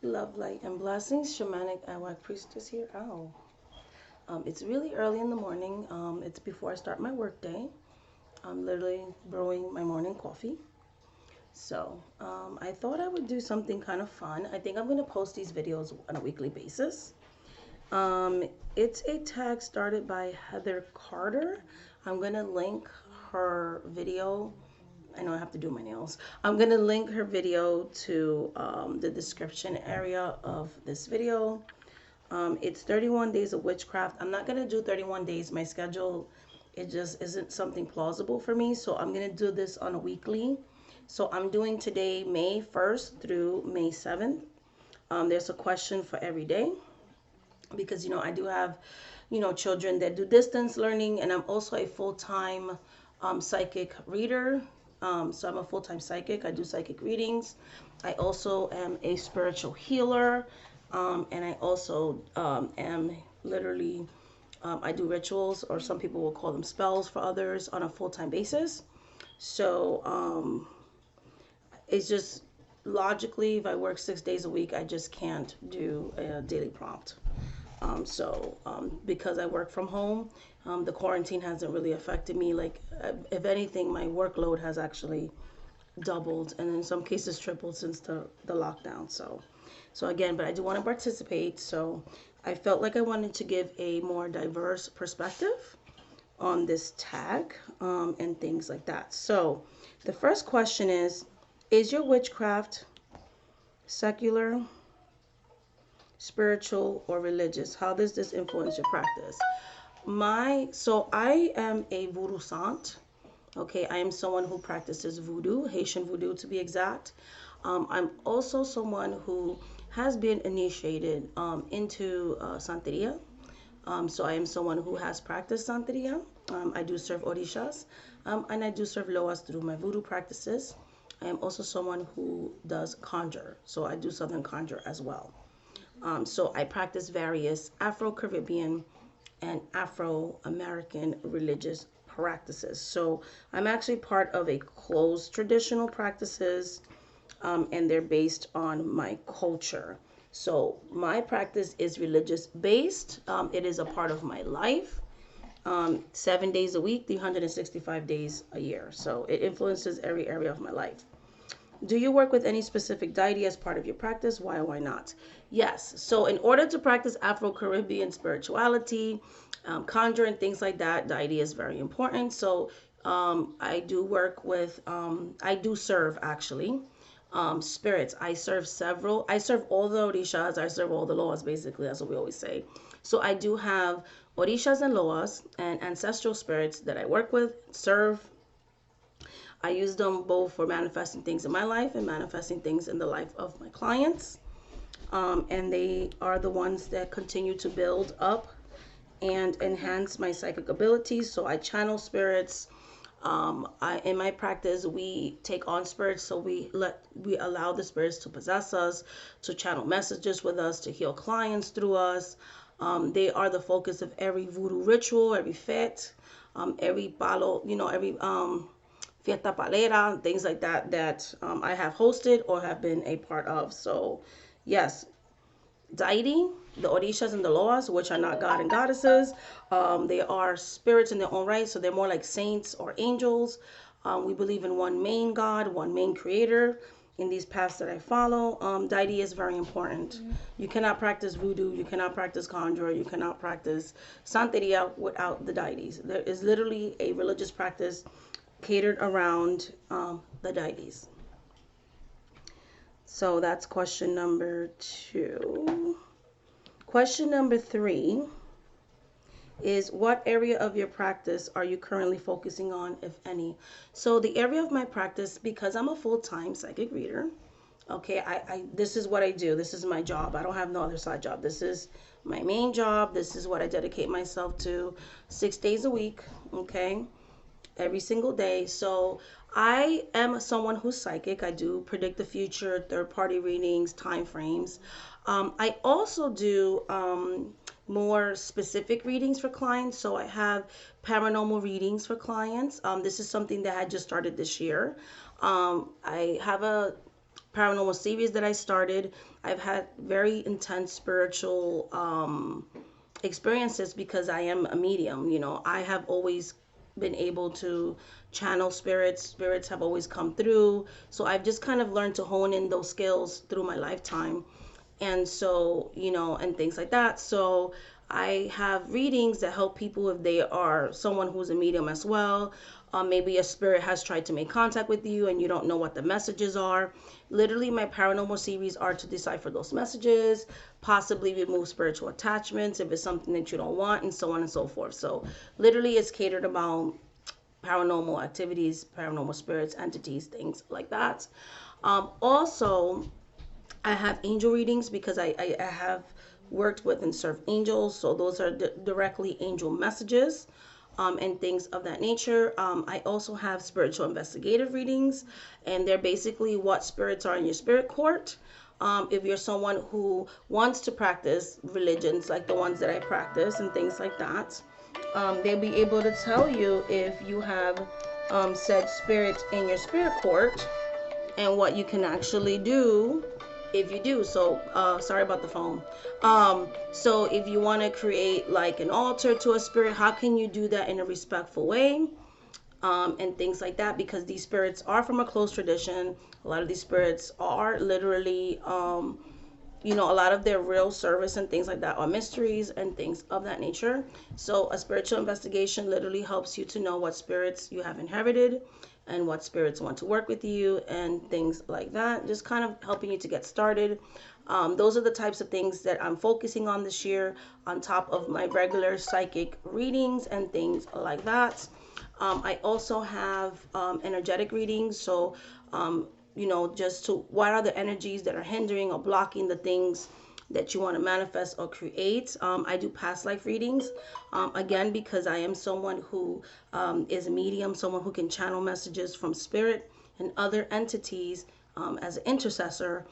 Love, light, and blessings. Shamanic Awak Priestess here. Oh, it's really early in the morning. It's before I start my work day. I'm literally brewing my morning coffee. So I thought I would do something kind of fun. I think I'm going to post these videos on a weekly basis. Um, it's a tag started by Heather Carter. I'm going to link her video. I know I have to do my nails. I'm going to link her video to the description area of this video. It's 31 days of witchcraft. I'm not going to do 31 days. My schedule, it just isn't something plausible for me. So I'm going to do this on a weekly. So I'm doing today May 1st through May 7th. There's a question for every day because, I do have, children that do distance learning, and I'm also a full-time psychic reader. So I'm a full-time psychic. I do psychic readings. I also am a spiritual healer. And I also am literally, I do rituals, or some people will call them spells for others, on a full-time basis. So it's just logically, if I work 6 days a week, I just can't do a daily prompt. Because I work from home, the quarantine hasn't really affected me. Like, if anything, my workload has actually doubled, and in some cases tripled since the lockdown. So again, but I do want to participate. So I felt like I wanted to give a more diverse perspective on this tag, and things like that. So the first question is your witchcraft secular, spiritual, or religious? How does this influence your practice? So I am a voodoo sant. Okay, I am someone who practices voodoo, Haitian voodoo to be exact. I'm also someone who has been initiated into Santeria. So I am someone who has practiced Santeria. I do serve Orishas, and I do serve Loas through my voodoo practices. I am also someone who does conjure. So I do Southern conjure as well. So I practice various Afro-Caribbean and Afro-American religious practices. So I'm actually part of a closed traditional practices, and they're based on my culture. So my practice is religious based. It is a part of my life. 7 days a week, 365 days a year. So it influences every area of my life. Do you work with any specific deity as part of your practice? Why or why not? Yes. So in order to practice Afro-Caribbean spirituality, conjure and things like that, deity is very important. So I do work with, I do serve actually spirits. I serve all the Orishas. I serve all the Loas, basically. That's what we always say. So I do have Orishas and Loas and ancestral spirits that I work with, serve. I use them both for manifesting things in my life and manifesting things in the life of my clients. And they are the ones that continue to build up and enhance my psychic abilities. So I channel spirits. In my practice, we take on spirits, so we allow the spirits to possess us, to channel messages with us, to heal clients through us. They are the focus of every voodoo ritual, every fete, every palo, every fiesta palera, things like that I have hosted or have been a part of. So yes, deity, the Orishas and the Loas, which are not god and goddesses. They are spirits in their own right, so they're more like saints or angels. We believe in one main god, one main creator. In these paths that I follow, deity is very important. You cannot practice voodoo, you cannot practice conjure, you cannot practice Santeria without the deities. There is literally a religious practice catered around the deities. So that's question number 2. Question number 3 is, what area of your practice are you currently focusing on, if any? So the area of my practice, because I'm a full-time psychic reader, okay, this is what I do. This is my job. I don't have no other side job. This is my main job. This is what I dedicate myself to 6 days a week, okay, every single day. So I am someone who's psychic. I do predict the future, third-party readings, time frames. I also do more specific readings for clients. So I have paranormal readings for clients. This is something that I just started this year. I have a paranormal series that I started. I've had very intense spiritual experiences because I am a medium. I have always been able to channel spirits. Spirits have always come through. So I've just kind of learned to hone in those skills through my lifetime. And so, and things like that. So I have readings that help people if they are someone who's a medium as well. Maybe a spirit has tried to make contact with you and you don't know what the messages are. Literally, my paranormal series are to decipher those messages, possibly remove spiritual attachments if it's something that you don't want, and so on and so forth. So, literally, it's catered about paranormal activities, paranormal spirits, entities, things like that. Also, I have angel readings because I have worked with and served angels. So those are directly angel messages and things of that nature. I also have spiritual investigative readings, and they're basically what spirits are in your spirit court. If you're someone who wants to practice religions like the ones that I practice and things like that, they'll be able to tell you if you have said spirit in your spirit court and what you can actually do if you do. So sorry about the phone. So if you want to create like an altar to a spirit, how can you do that in a respectful way? And things like that, because these spirits are from a close tradition. A lot of these spirits are literally a lot of their real service and things like that are mysteries and things of that nature. So a spiritual investigation literally helps you to know what spirits you have inherited and what spirits want to work with you and things like that. Just kind of helping you to get started. Those are the types of things that I'm focusing on this year on top of my regular psychic readings and things like that. I also have energetic readings. So just to what are the energies that are hindering or blocking the things that you want to manifest or create. I do past life readings, again, because I am someone who is a medium, someone who can channel messages from spirit and other entities. As an intercessor,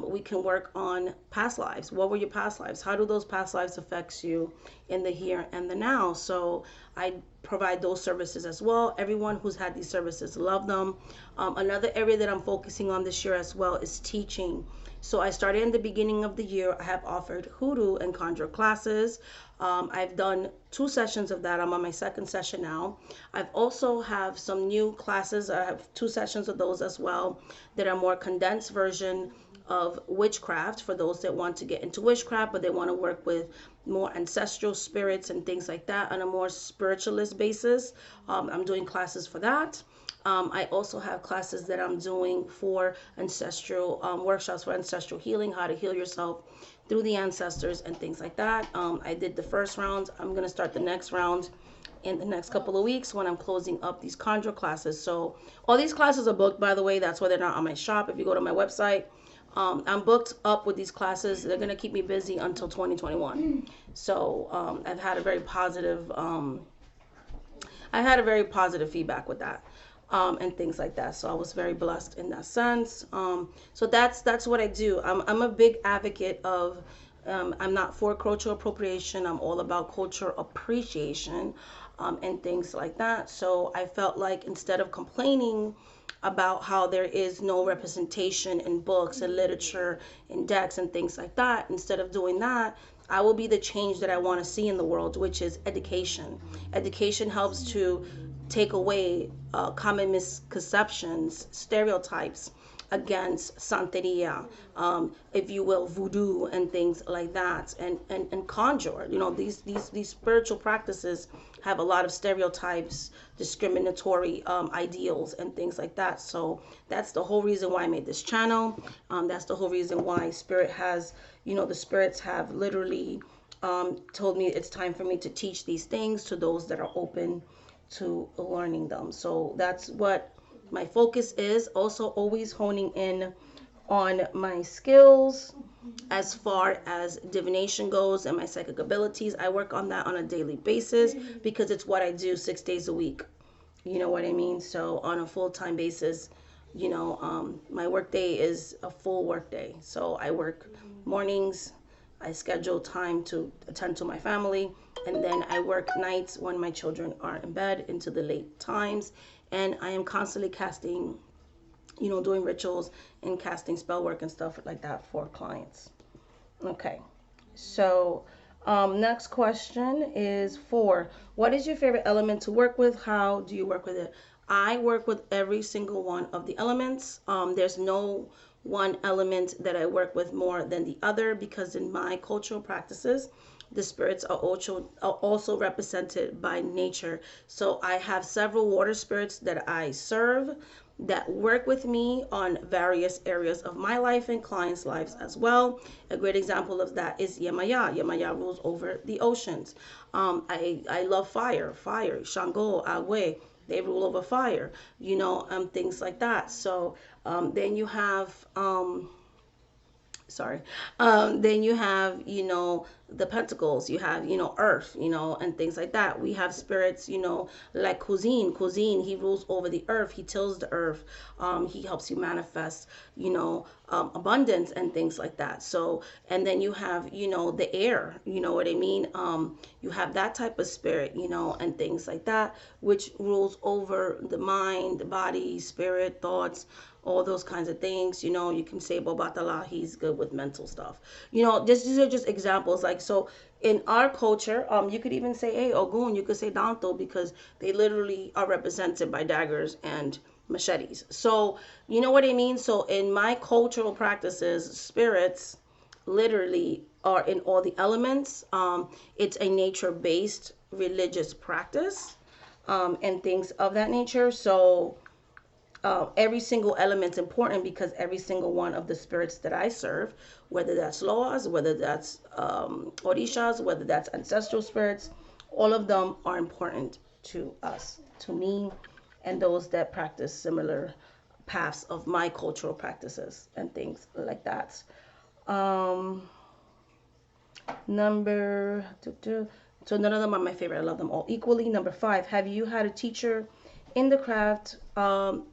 we can work on past lives. What were your past lives? How do those past lives affect you in the here and the now? So I provide those services as well. Everyone who's had these services love them. Another area that I'm focusing on this year as well is teaching. So I started in the beginning of the year. I have offered hoodoo and conjure classes. I've done 2 sessions of that. I'm on my 2nd session now. I've also have some new classes. I have 2 sessions of those as well that are more condensed version of witchcraft for those that want to get into witchcraft, but they want to work with more ancestral spirits and things like that on a more spiritualist basis. I'm doing classes for that. I also have classes that I'm doing for ancestral workshops for ancestral healing, how to heal yourself through the ancestors and things like that. I did the first round. I'm going to start the next round in the next couple of weeks when I'm closing up these conjure classes. So all these classes are booked, by the way. That's why they're not on my shop. If you go to my website, I'm booked up with these classes. They're going to keep me busy until 2021. So I've had a very positive feedback with that. And things like that. So I was very blessed in that sense. So that's what I do. I'm a big advocate of, I'm not for cultural appropriation. I'm all about cultural appreciation and things like that. So I felt like instead of complaining about how there is no representation in books and literature and decks and things like that, instead of doing that, I will be the change that I want to see in the world, which is education. Education helps to take away common misconceptions, stereotypes against Santeria, if you will, voodoo and things like that, and conjure. These spiritual practices have a lot of stereotypes, discriminatory ideals, and things like that. So that's the whole reason why I made this channel. That's the whole reason why Spirit has, the spirits have literally told me it's time for me to teach these things to those that are open to learning them. So that's what my focus is. Also always honing in on my skills as far as divination goes and my psychic abilities. I work on that on a daily basis because it's what I do 6 days a week. You know what I mean? So on a full-time basis, my work day is a full work day. So I work mornings, I schedule time to attend to my family, and then I work nights when my children are in bed into the late times. And I am constantly casting doing rituals and casting spell work and stuff like that for clients. Okay. So, next question is 4. What is your favorite element to work with? How do you work with it? I work with every single one of the elements. There's no one element that I work with more than the other because in my cultural practices, the spirits are also represented by nature. So I have several water spirits that I serve that work with me on various areas of my life and clients' lives as well. A great example of that is Yemaya. Yemaya rules over the oceans. I love fire. Fire, Shango, Agwe, they rule over fire. Things like that. So then you have sorry. Then you have, the pentacles, you have, earth, and things like that. We have spirits, like Cuisine. Cuisine, he rules over the earth, he tills the earth, he helps you manifest, abundance and things like that. So, and then you have, the air, you know what I mean? You have that type of spirit, and things like that, which rules over the mind, the body, spirit, thoughts, all those kinds of things. You can say Bobatala, he's good with mental stuff. These are just examples. Like, so in our culture, you could even say, hey, Ogun, you could say Danto, because they literally are represented by daggers and machetes. So, you know what I mean? So in my cultural practices, spirits literally are in all the elements. It's a nature-based religious practice, and things of that nature. So every single element's important because every single one of the spirits that I serve, whether that's Loas, whether that's Orishas, whether that's ancestral spirits, all of them are important to us, to me, and those that practice similar paths of my cultural practices and things like that. Um, number, so none of them are my favorite. I love them all equally. Number 5, have you had a teacher in the craft?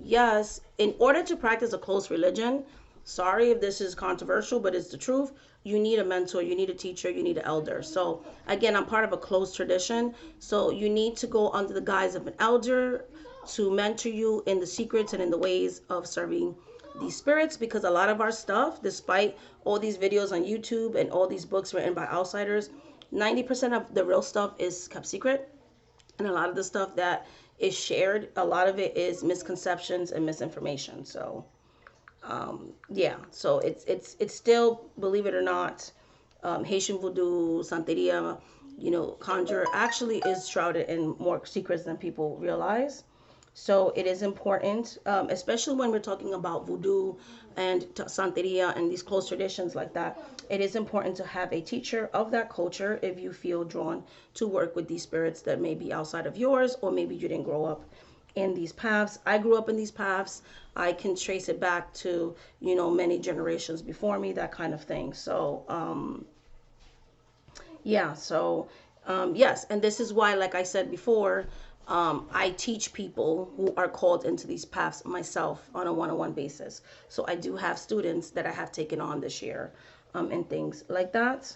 Yes. In order to practice a close religion, sorry if this is controversial, but it's the truth. You need a mentor, you need a teacher, you need an elder. So again, I'm part of a close tradition. So you need to go under the guise of an elder to mentor you in the secrets and in the ways of serving these spirits, because a lot of our stuff, despite all these videos on YouTube and all these books written by outsiders, 90% of the real stuff is kept secret. And a lot of the stuff that is shared, a lot of it is misconceptions and misinformation. So yeah, so it's still, believe it or not, Haitian voodoo, Santeria, conjure actually is shrouded in more secrets than people realize. So it is important, especially when we're talking about voodoo and Santeria and these close traditions like that. It is important to have a teacher of that culture if you feel drawn to work with these spirits that may be outside of yours, or maybe you didn't grow up in these paths. I grew up in these paths. I can trace it back to, many generations before me, that kind of thing. So, yeah, so yes, and this is why, like I said before, I teach people who are called into these paths myself on a one-on-one basis. So I do have students that I have taken on this year, and things like that.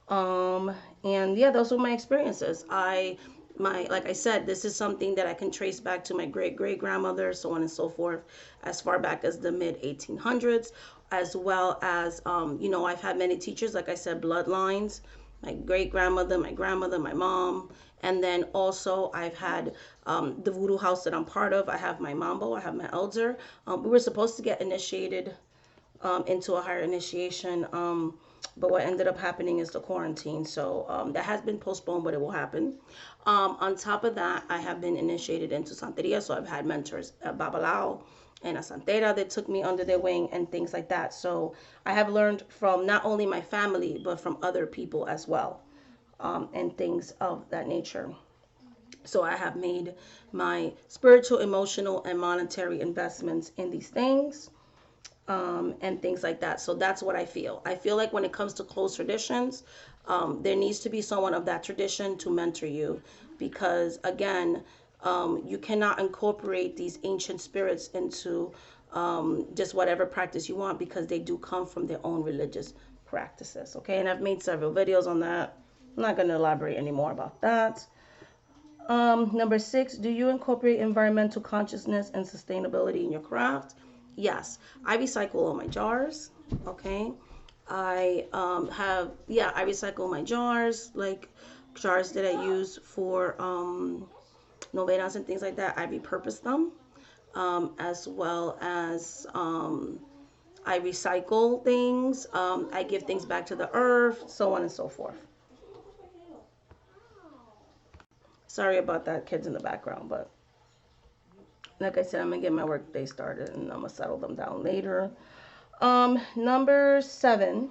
And yeah, those were my experiences. Like I said, this is something that I can trace back to my great great grandmother, so on and so forth, as far back as the mid 1800s, as well as, I've had many teachers, like I said, bloodlines, my great grandmother, my grandmother, my mom. And then also I've had the voodoo house that I'm part of. I have my mambo, I have my elder. We were supposed to get initiated into a higher initiation. But what ended up happening is the quarantine. So that has been postponed, but it will happen. On top of that, I have been initiated into Santeria. So I've had mentors at Babalao and a Santera that took me under their wing and things like that. So I have learned from not only my family, but from other people as well, and things of that nature. So I have made my spiritual, emotional, and monetary investments in these things, and things like that. So that's what I feel. I feel like when it comes to close traditions, there needs to be someone of that tradition to mentor you, because again, you cannot incorporate these ancient spirits into just whatever practice you want, because they do come from their own religious practices. Okay, and I've made several videos on that. I'm not going to elaborate anymore about that. Number 6, do you incorporate environmental consciousness and sustainability in your craft? Yes, I recycle all my jars. Okay. I I recycle my jars, like jars that I use for novenas and things like that. I repurpose them, as well as I recycle things. I give things back to the earth, so on and so forth. Sorry about that, kids in the background, but like I said, I'm gonna get my work day started and I'm gonna settle them down later. Number 7.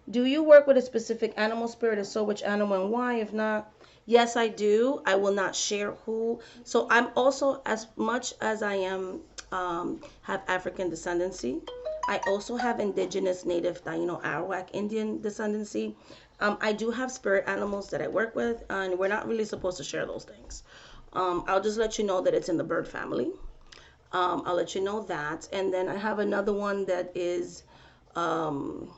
Do you work with a specific animal spirit? If so, which animal and why? If not, yes, I do. I will not share who. So I'm also, as much as I am, have African descendancy, I also have indigenous native Taino Arawak Indian descendancy. I do have spirit animals that I work with, and we're not really supposed to share those things. I'll just let you know that it's in the bird family. I'll let you know that. And then I have another one that is an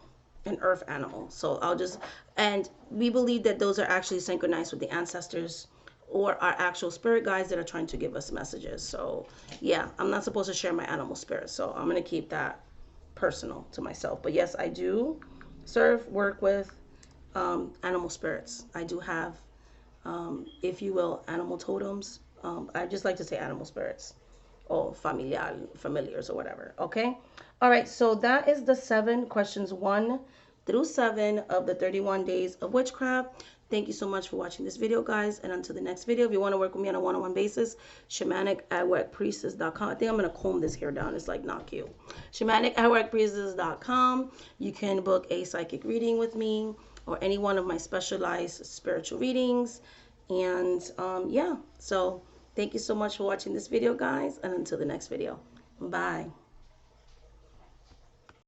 earth animal. So I'll just, and we believe that those are actually synchronized with the ancestors or our actual spirit guides that are trying to give us messages. So yeah, I'm not supposed to share my animal spirit. So I'm going to keep that personal to myself. But yes, I do work with animal spirits. I do have, if you will, animal totems. I just like to say animal spirits or familiars or whatever. Okay. All right. So that is the 7 questions, 1 through 7 of the 31 days of witchcraft. Thank you so much for watching this video, guys. And until the next video, if you want to work with me on a one-on-one basis, shamanic@workpriestess.com. I think I'm going to comb this hair down. It's like not cute. Shamanic@workpriestess.com. You can book a psychic reading with me or any one of my specialized spiritual readings. And yeah, so thank you so much for watching this video, guys. And until the next video, bye.